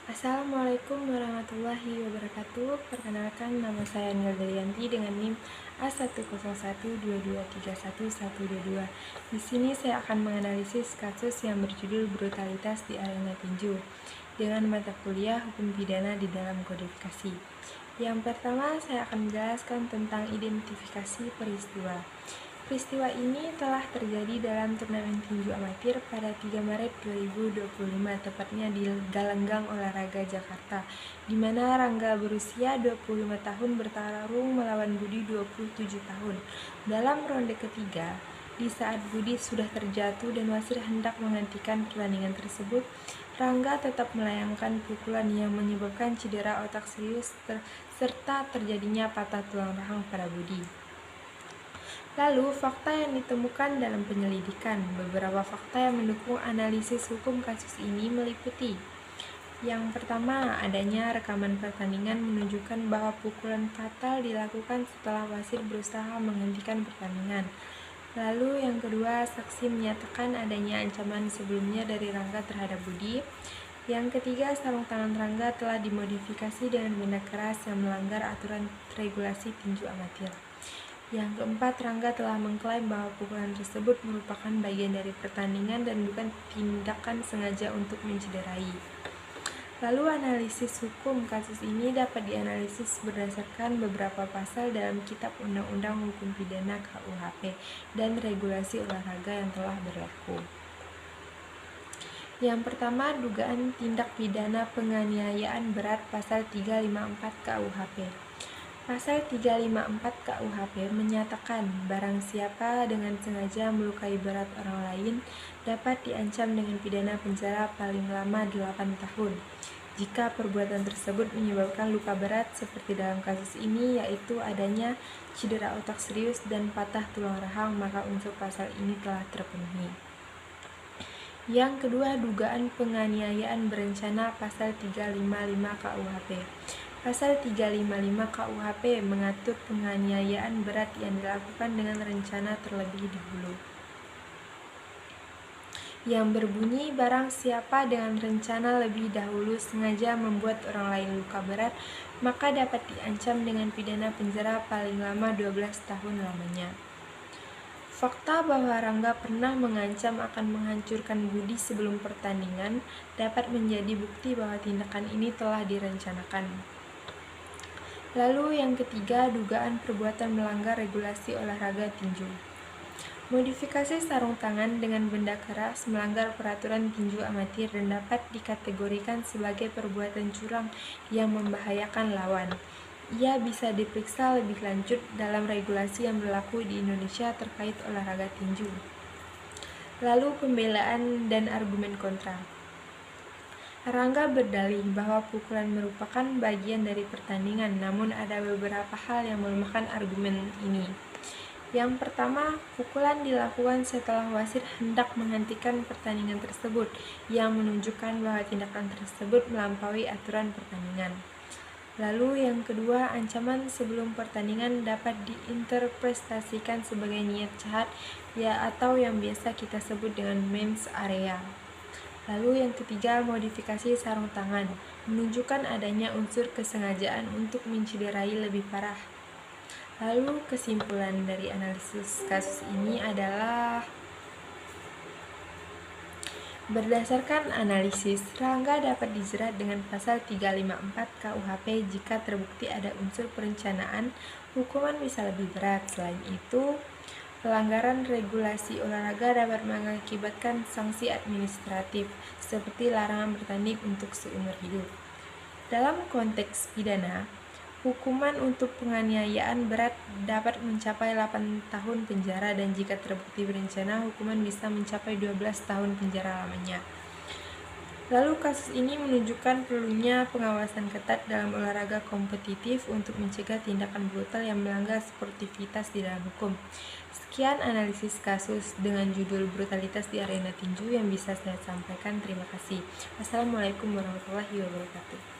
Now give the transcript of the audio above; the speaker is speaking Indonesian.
Assalamualaikum warahmatullahi wabarakatuh. Perkenalkan, nama saya Nildarianti dengan NIM A10122311122. Di sini saya akan menganalisis kasus yang berjudul brutalitas di arena tinju dengan mata kuliah hukum pidana di dalam kodifikasi. Yang pertama, saya akan menjelaskan tentang identifikasi peristiwa. Peristiwa ini telah terjadi dalam turnamen tinju amatir pada 3 Maret 2025, tepatnya di Gelanggang Olahraga Jakarta, di mana Rangga berusia 25 tahun bertarung melawan Budi 27 tahun. Dalam ronde ketiga, di saat Budi sudah terjatuh dan wasit hendak menghentikan pertandingan tersebut, Rangga tetap melayangkan pukulan yang menyebabkan cedera otak serius serta terjadinya patah tulang rahang pada Budi. Lalu, fakta yang ditemukan dalam penyelidikan. Beberapa fakta yang mendukung analisis hukum kasus ini meliputi: yang pertama, adanya rekaman pertandingan menunjukkan bahwa pukulan fatal dilakukan setelah wasit berusaha menghentikan pertandingan. Lalu yang kedua, saksi menyatakan adanya ancaman sebelumnya dari Rangga terhadap Budi. Yang ketiga, sarung tangan Rangga telah dimodifikasi dengan benda keras yang melanggar aturan regulasi tinju amatir. Yang keempat, Rangga telah mengklaim bahwa pukulan tersebut merupakan bagian dari pertandingan dan bukan tindakan sengaja untuk mencederai. Lalu analisis hukum kasus ini dapat dianalisis berdasarkan beberapa pasal dalam Kitab Undang-Undang Hukum Pidana KUHP dan regulasi olahraga yang telah berlaku. Yang pertama, dugaan tindak pidana penganiayaan berat pasal 354 KUHP. Pasal 354 KUHP menyatakan barang siapa dengan sengaja melukai berat orang lain dapat diancam dengan pidana penjara paling lama 8 tahun. Jika perbuatan tersebut menyebabkan luka berat seperti dalam kasus ini, yaitu adanya cedera otak serius dan patah tulang rahang, maka unsur pasal ini telah terpenuhi. Yang kedua, dugaan penganiayaan berencana pasal 355 KUHP. Pasal 355 KUHP mengatur penganiayaan berat yang dilakukan dengan rencana terlebih dahulu, yang berbunyi barang siapa dengan rencana lebih dahulu sengaja membuat orang lain luka berat, maka dapat diancam dengan pidana penjara paling lama 12 tahun lamanya. Fakta bahwa Rangga pernah mengancam akan menghancurkan Budi sebelum pertandingan dapat menjadi bukti bahwa tindakan ini telah direncanakan. Lalu yang ketiga, dugaan perbuatan melanggar regulasi olahraga tinju. Modifikasi sarung tangan dengan benda keras melanggar peraturan tinju amatir dan dapat dikategorikan sebagai perbuatan curang yang membahayakan lawan. Ia bisa diperiksa lebih lanjut dalam regulasi yang berlaku di Indonesia terkait olahraga tinju. Lalu pembelaan dan argumen kontra. Rangga berdalih bahwa pukulan merupakan bagian dari pertandingan, namun ada beberapa hal yang melemahkan argumen ini. Yang pertama, pukulan dilakukan setelah wasit hendak menghentikan pertandingan tersebut, yang menunjukkan bahwa tindakan tersebut melampaui aturan pertandingan. Lalu yang kedua, ancaman sebelum pertandingan dapat diinterpretasikan sebagai niat jahat, atau yang biasa kita sebut dengan mens rea. Lalu yang ketiga, modifikasi sarung tangan menunjukkan adanya unsur kesengajaan untuk mencederai lebih parah. Lalu kesimpulan dari analisis kasus ini adalah, berdasarkan analisis, Rangga dapat dijerat dengan pasal 354 KUHP jika terbukti ada unsur perencanaan. Hukuman bisa lebih berat. Selain itu, pelanggaran regulasi olahraga dapat mengakibatkan sanksi administratif, seperti larangan bertanding untuk seumur hidup. Dalam konteks pidana, hukuman untuk penganiayaan berat dapat mencapai 8 tahun penjara dan jika terbukti berencana, hukuman bisa mencapai 12 tahun penjara lamanya. Lalu kasus ini menunjukkan perlunya pengawasan ketat dalam olahraga kompetitif untuk mencegah tindakan brutal yang melanggar sportivitas di dalam hukum. Sekian analisis kasus dengan judul brutalitas di arena tinju yang bisa saya sampaikan. Terima kasih. Wassalamualaikum warahmatullahi wabarakatuh.